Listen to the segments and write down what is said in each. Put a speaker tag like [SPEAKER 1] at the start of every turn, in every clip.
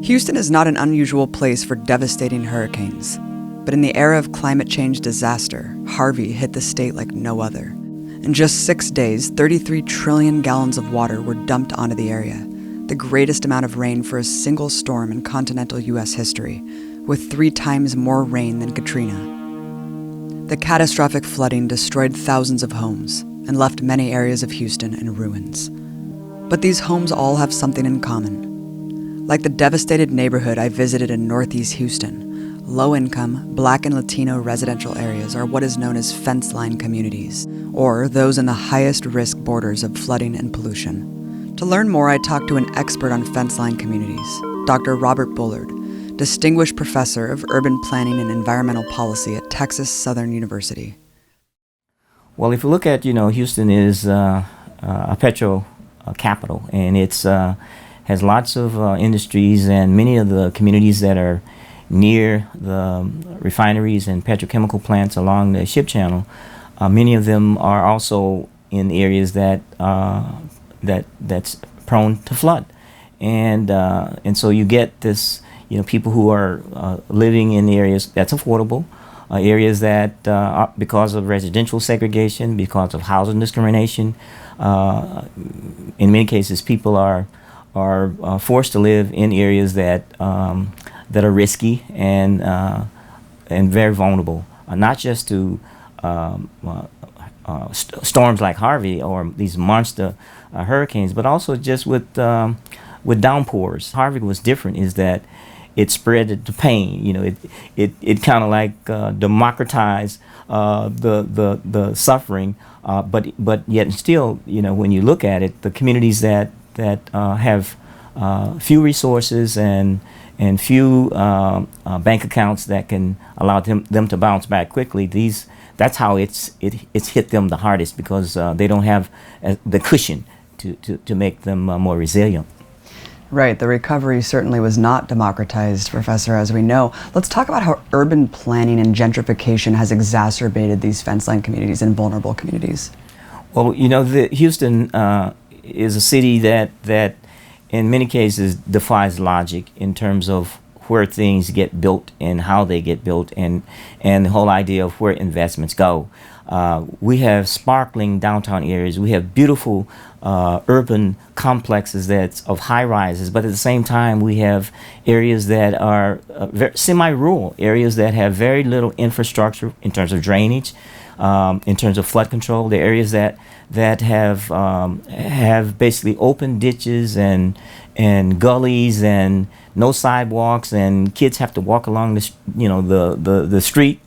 [SPEAKER 1] Houston is not an unusual place for devastating hurricanes, but in the era of climate change disaster, Harvey hit the state like no other. In just 6 days, 33 trillion gallons of water were dumped onto the area, the greatest amount of rain for a single storm in continental U.S. history, with 3 times more rain than Katrina. The catastrophic flooding destroyed thousands of homes and left many areas of Houston in ruins. But these homes all have something in common. Like the devastated neighborhood I visited in Northeast Houston, low-income, Black and Latino residential areas are what is known as fence-line communities, or those in the highest risk borders of flooding and pollution. To learn more, I talked to an expert on fence-line communities, Dr. Robert Bullard, Distinguished Professor of Urban Planning and Environmental Policy at Texas Southern University.
[SPEAKER 2] Well, if you look at, Houston is a petro capital, and it's has lots of industries, and many of the communities that are near the refineries and petrochemical plants along the ship channel, many of them are also in areas that's prone to flood, and so you get this, people who are living in areas that's affordable, areas that because of residential segregation, because of housing discrimination, in many cases people are forced to live in areas that are risky and very vulnerable, not just to storms like Harvey or these monster hurricanes, but also just with downpours. Harvey was different is that it spread the pain. It kind of like democratized the suffering, but yet still, when you look at it, the communities that have few resources and few bank accounts that can allow them to bounce back quickly. That's how it's hit them the hardest, because they don't have the cushion to make them more resilient.
[SPEAKER 1] Right, the recovery certainly was not democratized, Professor, as we know. Let's talk about how urban planning and gentrification has exacerbated these fence-line communities and vulnerable communities.
[SPEAKER 2] Well, Houston is a city that in many cases defies logic in terms of where things get built and how they get built, and the whole idea of where investments go. We have sparkling downtown areas. We have beautiful urban complexes that's of high rises, but at the same time we have areas that are semi-rural, areas that have very little infrastructure in terms of drainage, in terms of flood control. The areas that have basically open ditches and gullies and no sidewalks, and kids have to walk along the street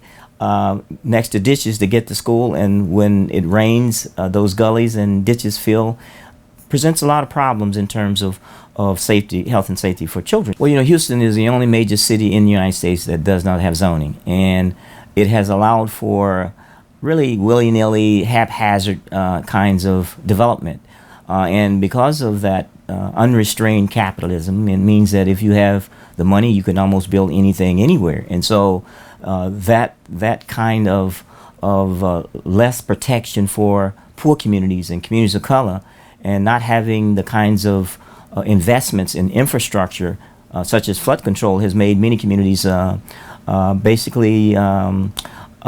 [SPEAKER 2] next to ditches to get to school, and when it rains, those gullies and ditches fill, presents a lot of problems in terms of safety, health and safety for children. Well, Houston is the only major city in the United States that does not have zoning, and it has allowed for really willy-nilly, haphazard kinds of development. And because of that unrestrained capitalism, it means that if you have the money, you can almost build anything anywhere. And so that kind of less protection for poor communities and communities of color, and not having the kinds of investments in infrastructure such as flood control, has made many communities basically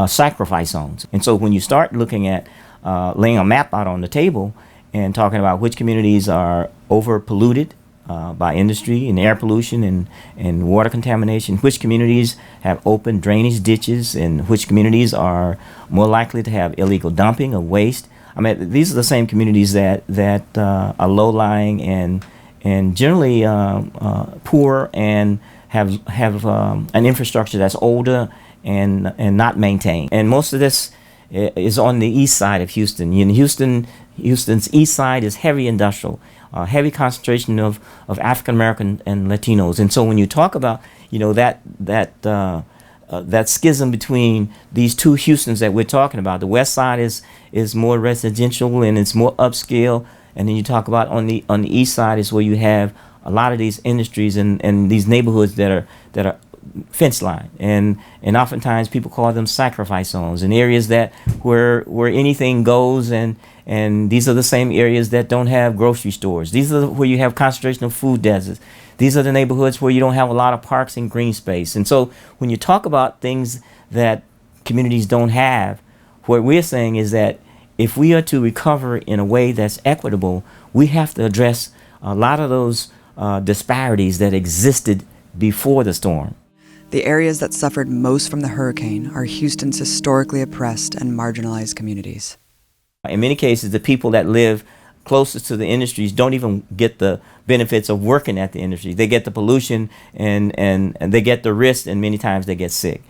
[SPEAKER 2] sacrifice zones. And so when you start looking at laying a map out on the table and talking about which communities are over polluted by industry and air pollution and water contamination, which communities have open drainage ditches, and which communities are more likely to have illegal dumping of waste. I mean, these are the same communities that are low-lying and generally poor and have an infrastructure that's older and not maintained. And most of this is on the east side of Houston. Houston's east side is heavy industrial, heavy concentration of African American and Latinos. And so when you talk about that schism between these two Houstons that we're talking about, the west side is more residential and it's more upscale, and then you talk about on the east side is where you have a lot of these industries and these neighborhoods that are fence line, and oftentimes people call them sacrifice zones, in areas that where anything goes, and these are the same areas that don't have grocery stores. These are where you have concentration of food deserts. These are the neighborhoods where you don't have a lot of parks and green space. And so when you talk about things that communities don't have, what we're saying is that if we are to recover in a way that's equitable, we have to address a lot of those disparities that existed before the storm.
[SPEAKER 1] The areas that suffered most from the hurricane are Houston's historically oppressed and marginalized communities.
[SPEAKER 2] In many cases, the people that live closest to the industries don't even get the benefits of working at the industry. They get the pollution and they get the risk, and many times they get sick.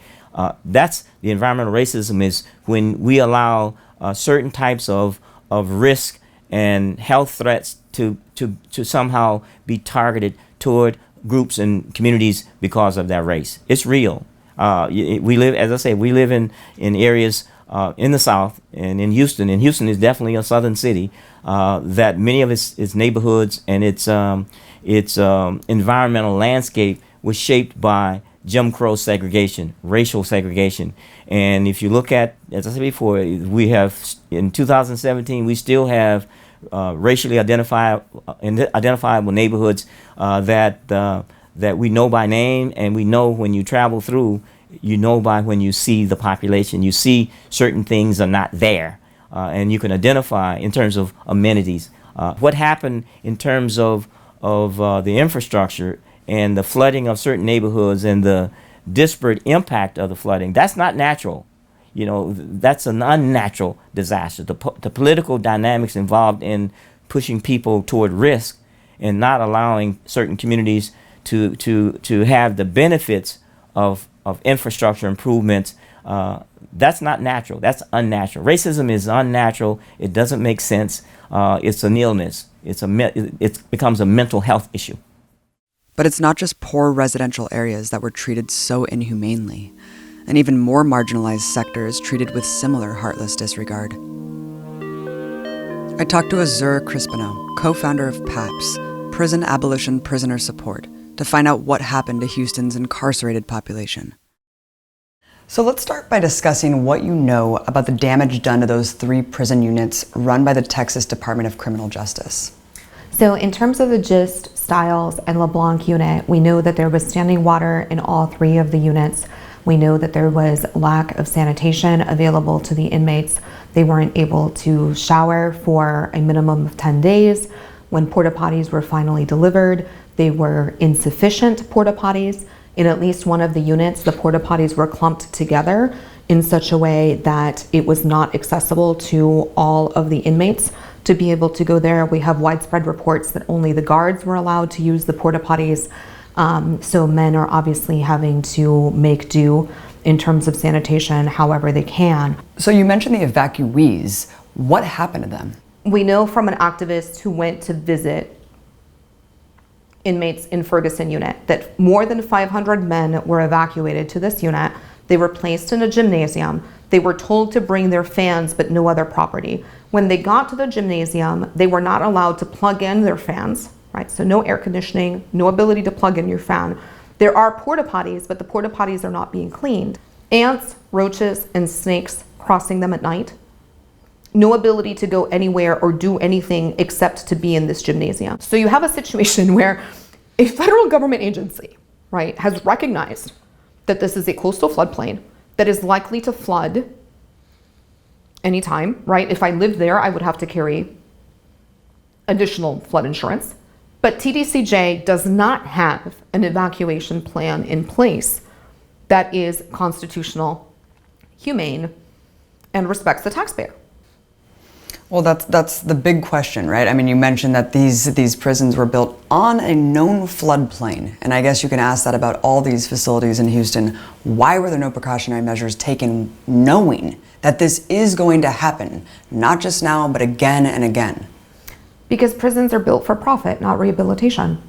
[SPEAKER 2] That's the environmental racism, is when we allow certain types of risk and health threats to somehow be targeted toward groups and communities because of that race. It's real. We live, as I say, we live in areas in the South and in Houston, and Houston is definitely a southern city, that many of its neighborhoods and its environmental landscape was shaped by Jim Crow segregation, racial segregation. And if you look at, as I said before, we have, in 2017, we still have racially identifiable neighborhoods that we know by name, and we know when you travel through, you know by when you see the population, you see certain things are not there, and you can identify in terms of amenities. What happened in terms of the infrastructure and the flooding of certain neighborhoods and the disparate impact of the flooding, that's not natural. You know, that's an unnatural disaster. The political dynamics involved in pushing people toward risk and not allowing certain communities to have the benefits of infrastructure improvements, that's not natural. That's unnatural. Racism is unnatural. It doesn't make sense. It's an illness. It becomes a mental health issue.
[SPEAKER 1] But it's not just poor residential areas that were treated so inhumanely, and even more marginalized sectors treated with similar heartless disregard. I talked to Azzurra Crispino, co-founder of PAPS, Prison Abolition Prisoner Support, to find out what happened to Houston's incarcerated population. So let's start by discussing what you know about the damage done to those 3 prison units run by the Texas Department of Criminal Justice.
[SPEAKER 3] So in terms of the Gist, Stiles, and LeBlanc unit, we know that there was standing water in all 3 of the units. We know that there was lack of sanitation available to the inmates. They weren't able to shower for a minimum of 10 days. When porta potties were finally delivered, they were insufficient porta potties. In at least one of the units, the porta potties were clumped together in such a way that it was not accessible to all of the inmates to be able to go there. We have widespread reports that only the guards were allowed to use the porta potties. So men are obviously having to make do in terms of sanitation however they can.
[SPEAKER 1] So you mentioned the evacuees. What happened to them?
[SPEAKER 3] We know from an activist who went to visit inmates in Ferguson unit that more than 500 men were evacuated to this unit. They were placed in a gymnasium. They were told to bring their fans but no other property. When they got to the gymnasium, they were not allowed to plug in their fans, right? So no air conditioning, no ability to plug in your fan. There are porta potties, but the porta potties are not being cleaned. Ants, roaches, and snakes crossing them at night. No ability to go anywhere or do anything except to be in this gymnasium. So you have a situation where a federal government agency, right, has recognized that this is a coastal floodplain that is likely to flood anytime, right? If I lived there, I would have to carry additional flood insurance. But TDCJ does not have an evacuation plan in place that is constitutional, humane, and respects the taxpayer.
[SPEAKER 1] Well, that's the big question, right? I mean, you mentioned that these prisons were built on a known floodplain, and I guess you can ask that about all these facilities in Houston. Why were there no precautionary measures taken knowing that this is going to happen, not just now, but again and again?
[SPEAKER 3] Because prisons are built for profit, not rehabilitation.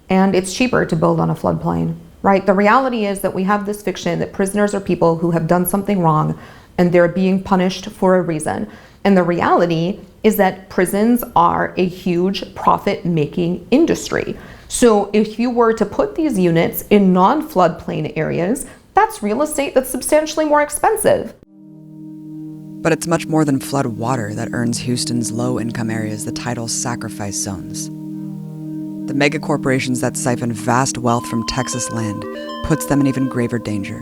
[SPEAKER 3] And it's cheaper to build on a floodplain, right? The reality is that we have this fiction that prisoners are people who have done something wrong and they're being punished for a reason. And the reality is that prisons are a huge profit-making industry. So if you were to put these units in non-floodplain areas, that's real estate that's substantially more expensive.
[SPEAKER 1] But it's much more than flood water that earns Houston's low-income areas the title sacrifice zones. The megacorporations that siphon vast wealth from Texas land puts them in even graver danger.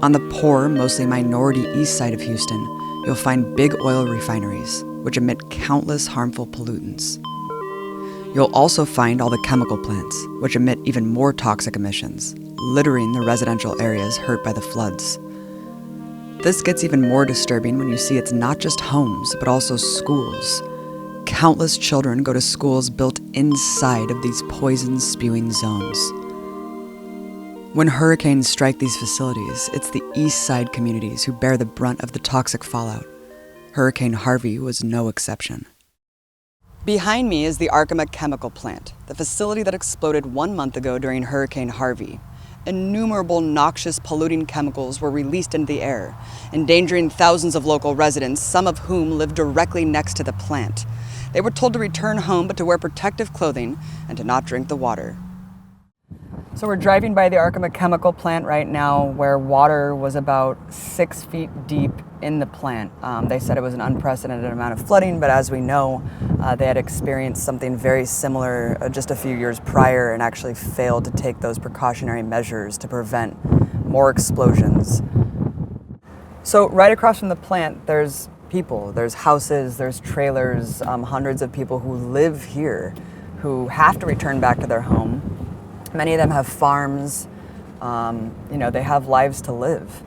[SPEAKER 1] On the poor, mostly minority east side of Houston, you'll find big oil refineries, which emit countless harmful pollutants. You'll also find all the chemical plants, which emit even more toxic emissions, littering the residential areas hurt by the floods. This gets even more disturbing when you see it's not just homes, but also schools. Countless children go to schools built inside of these poison-spewing zones. When hurricanes strike these facilities, it's the east side communities who bear the brunt of the toxic fallout. Hurricane Harvey was no exception. Behind me is the Arkham chemical plant, the facility that exploded 1 month ago during Hurricane Harvey. Innumerable noxious, polluting chemicals were released into the air, endangering thousands of local residents, some of whom live directly next to the plant. They were told to return home, but to wear protective clothing and to not drink the water. So we're driving by the Arkham chemical plant right now, where water was about 6 feet deep in the plant. They said it was an unprecedented amount of flooding, but as we know, they had experienced something very similar just a few years prior and actually failed to take those precautionary measures to prevent more explosions. So right across from the plant, there's people, there's houses, there's trailers, hundreds of people who live here who have to return back to their home. Many of them have farms, they have lives to live.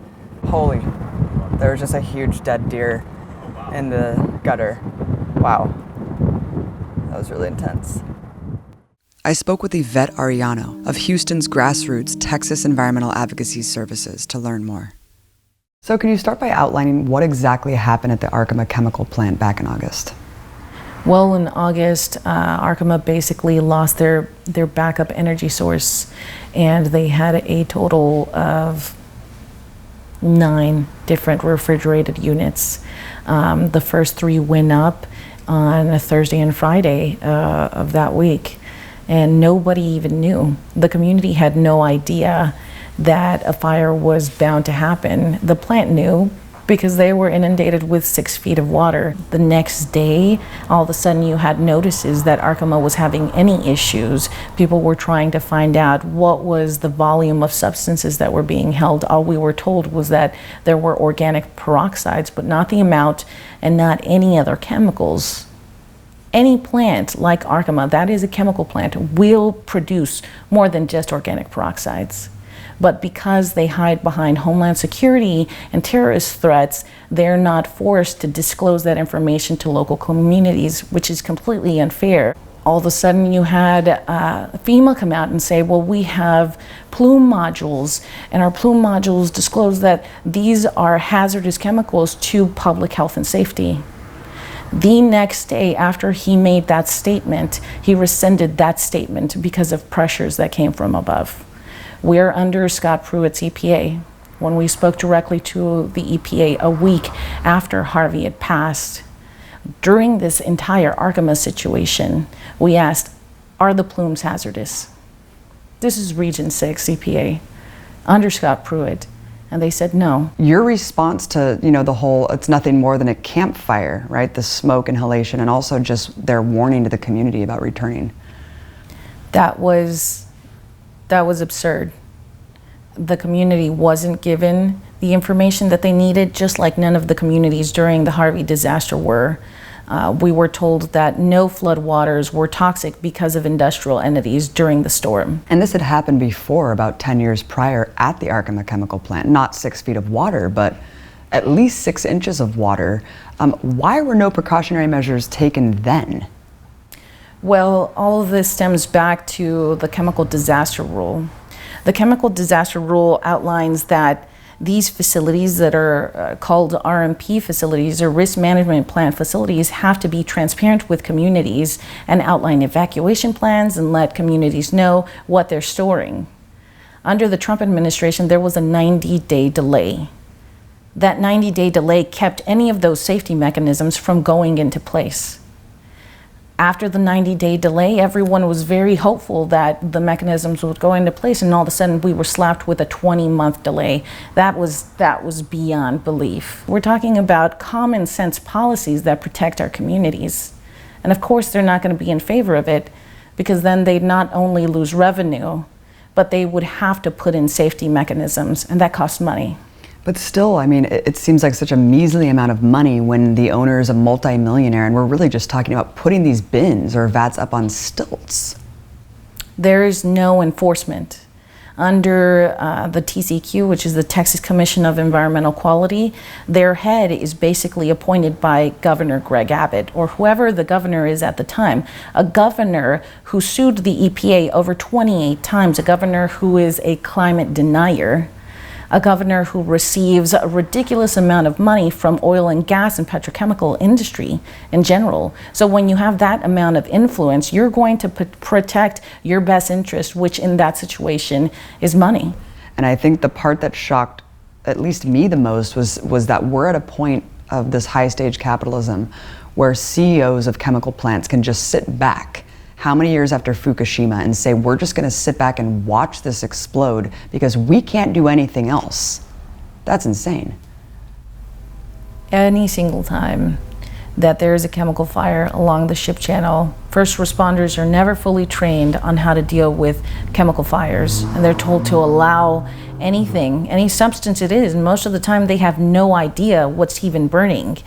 [SPEAKER 1] Holy, there was just a huge dead deer in the gutter. Wow, that was really intense. I spoke with Yvette Arellano of Houston's grassroots Texas Environmental Advocacy Services to learn more. So can you start by outlining what exactly happened at the Arkham chemical plant back in August?
[SPEAKER 4] Well, in August, Arkham basically lost their backup energy source, and they had a total of 9 different refrigerated units. The first 3 went up on a Thursday and Friday of that week, and nobody even knew. The community had no idea that a fire was bound to happen. The plant knew, because they were inundated with 6 feet of water. The next day, all of a sudden you had notices that Arkham was having any issues. People were trying to find out what was the volume of substances that were being held. All we were told was that there were organic peroxides, but not the amount and not any other chemicals. Any plant like Arkham, that is a chemical plant, will produce more than just organic peroxides. But because they hide behind Homeland Security and terrorist threats, they're not forced to disclose that information to local communities, which is completely unfair. All of a sudden you had FEMA come out and say, well, we have plume modules, and our plume modules disclose that these are hazardous chemicals to public health and safety. The next day after he made that statement, he rescinded that statement because of pressures that came from above. We're under Scott Pruitt's EPA. When we spoke directly to the EPA a week after Harvey had passed, during this entire Arkham situation, we asked, are the plumes hazardous? This is Region 6 EPA, under Scott Pruitt, and they said no.
[SPEAKER 1] Your response to, the whole, it's nothing more than a campfire, right? The smoke inhalation, and also just their warning to the community about returning.
[SPEAKER 4] That was absurd. The community wasn't given the information that they needed, just like none of the communities during the Harvey disaster were. We were told that no floodwaters were toxic because of industrial entities during the storm.
[SPEAKER 1] And this had happened before, about 10 years prior, at the Arkham chemical plant. Not 6 feet of water, but at least 6 inches of water. Why were no precautionary measures taken then?
[SPEAKER 4] Well, all of this stems back to the chemical disaster rule. The chemical disaster rule outlines that these facilities that are called RMP facilities, or risk management plan facilities, have to be transparent with communities and outline evacuation plans and let communities know what they're storing. Under the Trump administration, there was a 90-day delay. That 90-day delay kept any of those safety mechanisms from going into place. After the 90-day delay, everyone was very hopeful that the mechanisms would go into place, and all of a sudden we were slapped with a 20-month delay. That was beyond belief. We're talking about common sense policies that protect our communities. And of course they're not going to be in favor of it, because then they'd not only lose revenue, but they would have to put in safety mechanisms, and that costs money.
[SPEAKER 1] But still, I mean, it seems like such a measly amount of money when the owner is a multi-millionaire, and we're really just talking about putting these bins or vats up on stilts.
[SPEAKER 4] There is no enforcement. Under the TCQ, which is the Texas Commission of Environmental Quality, their head is basically appointed by Governor Greg Abbott, or whoever the governor is at the time. A governor who sued the EPA over 28 times, a governor who is a climate denier, a governor who receives a ridiculous amount of money from oil and gas and petrochemical industry in general. So when you have that amount of influence, you're going to protect your best interest, which in that situation is money.
[SPEAKER 1] And I think the part that shocked at least me the most was that we're at a point of this high stage capitalism where CEOs of chemical plants can just sit back how many years after Fukushima and say, we're just going to sit back and watch this explode because we can't do anything else. That's insane.
[SPEAKER 4] Any single time that there is a chemical fire along the ship channel, first responders are never fully trained on how to deal with chemical fires, and they're told to allow anything, any substance it is, and most of the time they have no idea what's even burning.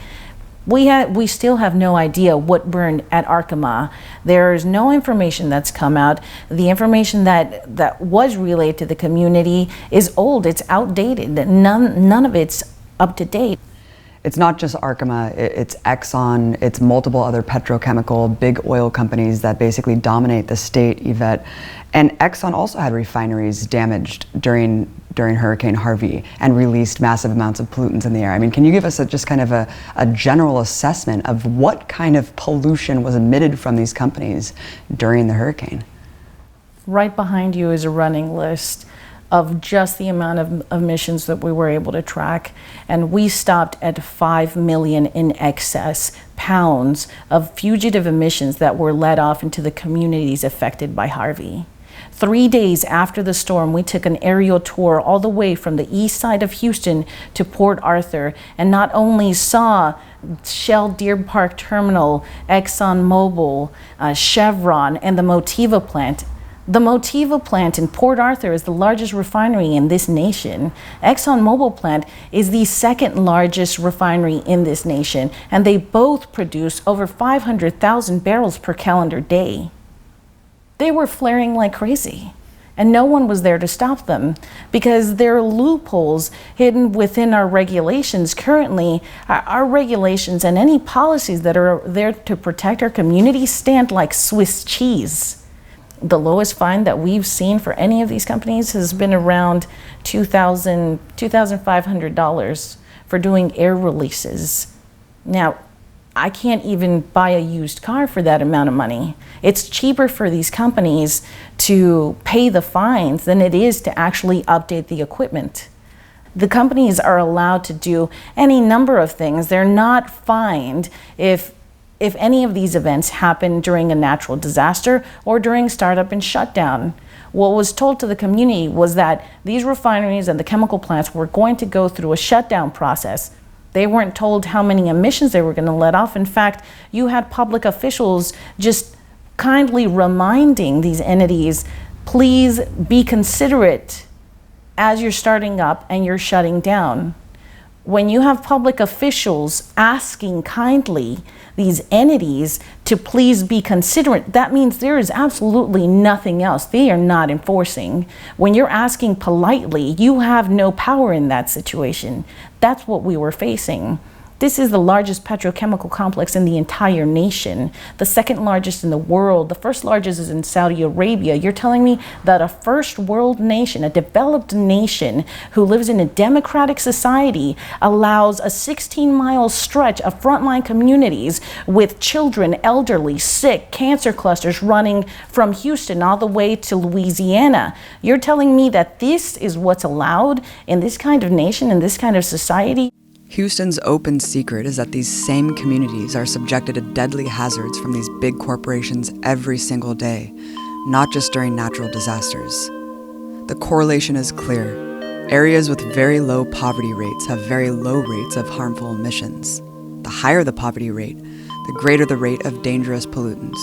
[SPEAKER 4] We still have no idea what burned at Arkham. There's no information that's come out. The information that was relayed to the community is old, it's outdated. None of it's up to date.
[SPEAKER 1] It's not just Arkham, it's Exxon, it's multiple other petrochemical, big oil companies that basically dominate the state, Yvette. And Exxon also had refineries damaged during Hurricane Harvey and released massive amounts of pollutants in the air. I mean, can you give us just kind of a general assessment of what kind of pollution was emitted from these companies during the hurricane?
[SPEAKER 4] Right behind you is a running list of just the amount of emissions that we were able to track, and we stopped at 5 million in excess pounds of fugitive emissions that were let off into the communities affected by Harvey. 3 days after the storm, we took an aerial tour all the way from the east side of Houston to Port Arthur, and not only saw Shell Deer Park Terminal, ExxonMobil, Chevron, and the Motiva plant. The Motiva plant in Port Arthur is the largest refinery in this nation. ExxonMobil plant is the second largest refinery in this nation, and they both produce over 500,000 barrels per calendar day. They were flaring like crazy, and no one was there to stop them because there are loopholes hidden within our regulations. Currently, our regulations and any policies that are there to protect our community stand like Swiss cheese. The lowest fine that we've seen for any of these companies has been around $2,500 for doing air releases. Now, I can't even buy a used car for that amount of money. It's cheaper for these companies to pay the fines than it is to actually update the equipment. The companies are allowed to do any number of things. They're not fined if any of these events happen during a natural disaster or during startup and shutdown. What was told to the community was that these refineries and the chemical plants were going to go through a shutdown process. They weren't told how many emissions they were going to let off. In fact, you had public officials just kindly reminding these entities, please be considerate as you're starting up and you're shutting down. When you have public officials asking kindly these entities to please be considerate, that means there is absolutely nothing else. They are not enforcing. When you're asking politely, you have no power in that situation. That's what we were facing. This is the largest petrochemical complex in the entire nation, the second largest in the world. The first largest is in Saudi Arabia. You're telling me that a first world nation, a developed nation who lives in a democratic society, allows a 16-mile stretch of frontline communities with children, elderly, sick, cancer clusters running from Houston all the way to Louisiana. You're telling me that this is what's allowed in this kind of nation, in this kind of society?
[SPEAKER 1] Houston's open secret is that these same communities are subjected to deadly hazards from these big corporations every single day, not just during natural disasters. The correlation is clear. Areas with very low poverty rates have very low rates of harmful emissions. The higher the poverty rate, the greater the rate of dangerous pollutants.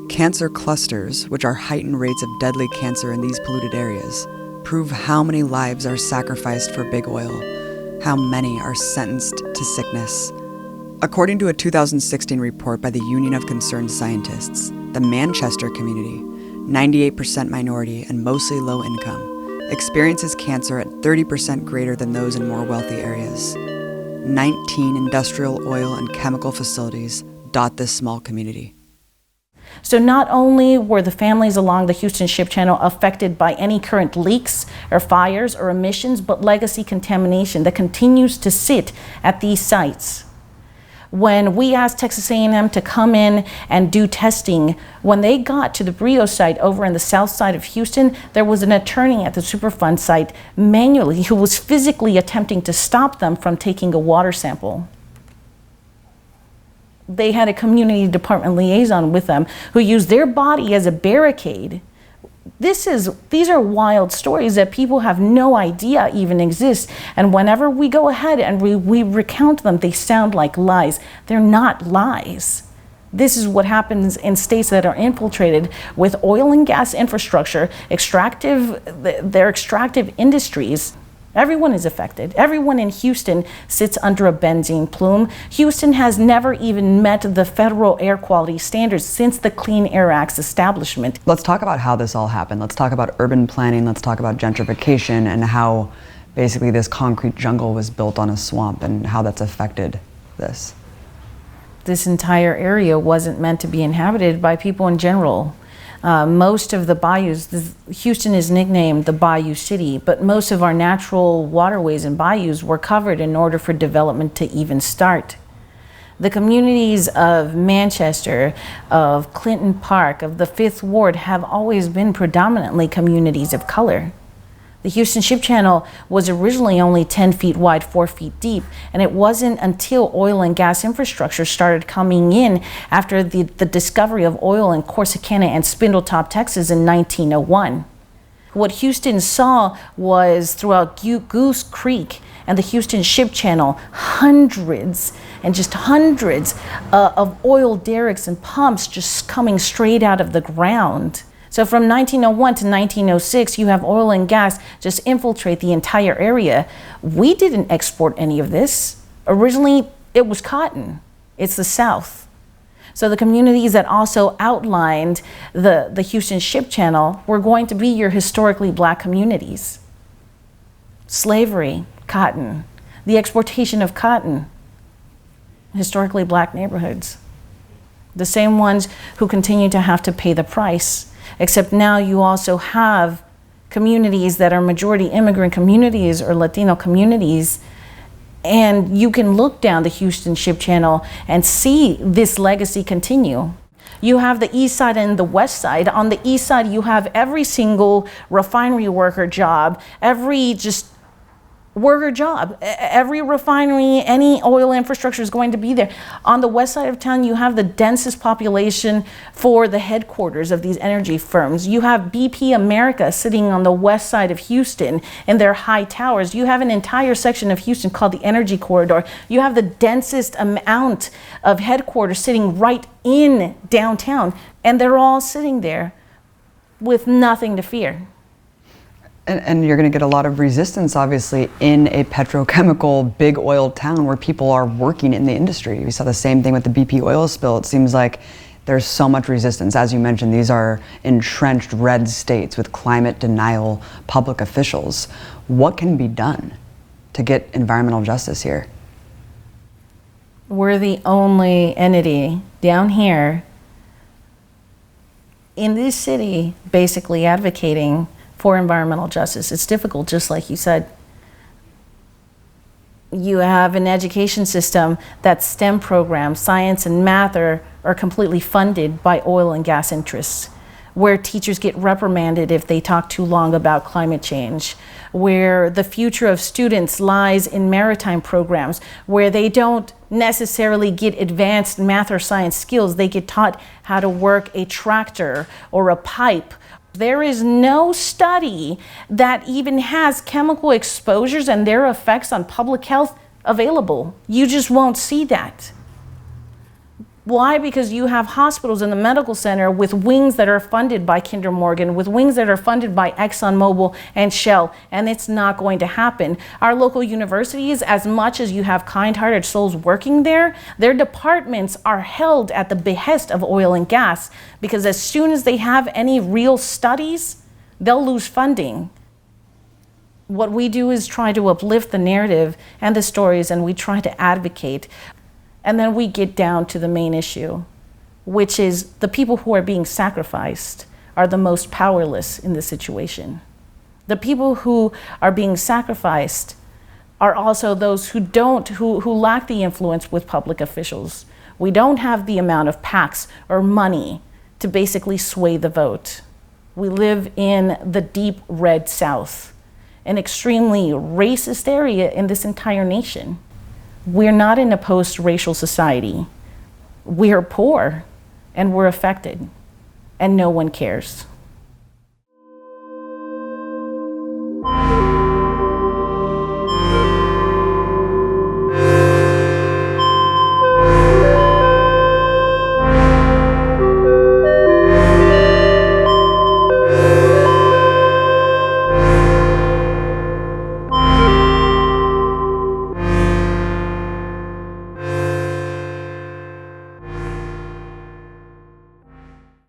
[SPEAKER 1] Cancer clusters, which are heightened rates of deadly cancer in these polluted areas, prove how many lives are sacrificed for big oil, how many are sentenced to sickness. According to a 2016 report by the Union of Concerned Scientists, the Manchester community, 98% minority and mostly low income, experiences cancer at 30% greater than those in more wealthy areas. 19 industrial oil and chemical facilities dot this small community.
[SPEAKER 5] So not only were the families along the Houston Ship Channel affected by any current leaks or fires or emissions, but legacy contamination that continues to sit at these sites. When we asked Texas A&M to come in and do testing, when they got to the Brio site over in the south side of Houston, there was an attorney at the Superfund site manually who was physically attempting to stop them from taking a water sample. They had a community department liaison with them who used their body as a barricade. These are wild stories that people have no idea even exist. And whenever we go ahead and we recount them, they sound like lies. They're not lies. This is what happens in states that are infiltrated with oil and gas infrastructure, their extractive industries. Everyone is affected. Everyone in Houston sits under a benzene plume. Houston has never even met the federal air quality standards since the Clean Air Act's establishment.
[SPEAKER 1] Let's talk about how this all happened. Let's talk about urban planning. Let's talk about gentrification and how basically this concrete jungle was built on a swamp and how that's affected this.
[SPEAKER 5] This entire area wasn't meant to be inhabited by people in general. Most of the bayous, Houston is nicknamed the Bayou City, but most of our natural waterways and bayous were covered in order for development to even start. The communities of Manchester, of Clinton Park, of the 5th Ward have always been predominantly communities of color. The Houston Ship Channel was originally only 10 feet wide, 4 feet deep, and it wasn't until oil and gas infrastructure started coming in after the discovery of oil in Corsicana and Spindletop, Texas in 1901. What Houston saw was throughout Goose Creek and the Houston Ship Channel, hundreds of oil derricks and pumps just coming straight out of the ground. So from 1901 to 1906, you have oil and gas just infiltrate the entire area. We didn't export any of this. Originally, it was cotton. It's the South. So the communities that also outlined the Houston Ship Channel were going to be your historically black communities. Slavery, cotton, the exportation of cotton, historically black neighborhoods. The same ones who continue to have to pay the price. Except now you also have communities that are majority immigrant communities or Latino communities, and you can look down the Houston Ship Channel and see this legacy continue. You have the east side and the west side. On the east side, you have every single refinery worker job, every refinery, any oil infrastructure is going to be there. On the west side of town, you have the densest population for the headquarters of these energy firms. You have BP America sitting on the west side of Houston in their high towers. You have an entire section of Houston called the Energy Corridor. You have the densest amount of headquarters sitting right in downtown, and they're all sitting there with nothing to fear.
[SPEAKER 1] And you're going to get a lot of resistance, obviously, in a petrochemical big oil town where people are working in the industry. We saw the same thing with the BP oil spill. It seems like there's so much resistance. As you mentioned, these are entrenched red states with climate denial public officials. What can be done to get environmental justice here?
[SPEAKER 5] We're the only entity down here in this city basically advocating for environmental justice. It's difficult, just like you said. You have an education system that STEM programs, science and math are completely funded by oil and gas interests. where teachers get reprimanded if they talk too long about climate change, where the future of students lies in maritime programs, where they don't necessarily get advanced math or science skills. They get taught how to work a tractor or a pipe. There is no study that even has chemical exposures and their effects on public health available. You just won't see that. Why? Because you have hospitals in the medical center with wings that are funded by Kinder Morgan, with wings that are funded by ExxonMobil and Shell, and it's not going to happen. Our local universities, as much as you have kind-hearted souls working there, their departments are held at the behest of oil and gas, because as soon as they have any real studies, they'll lose funding. What we do is try to uplift the narrative and the stories, and we try to advocate. And then we get down to the main issue, which is the people who are being sacrificed are the most powerless in this situation. The people who are being sacrificed are also those who lack the influence with public officials. We don't have the amount of PACs or money to basically sway the vote. We live in the deep red South, an extremely racist area in this entire nation. We're not in a post-racial society. We're poor and we're affected, and no one cares.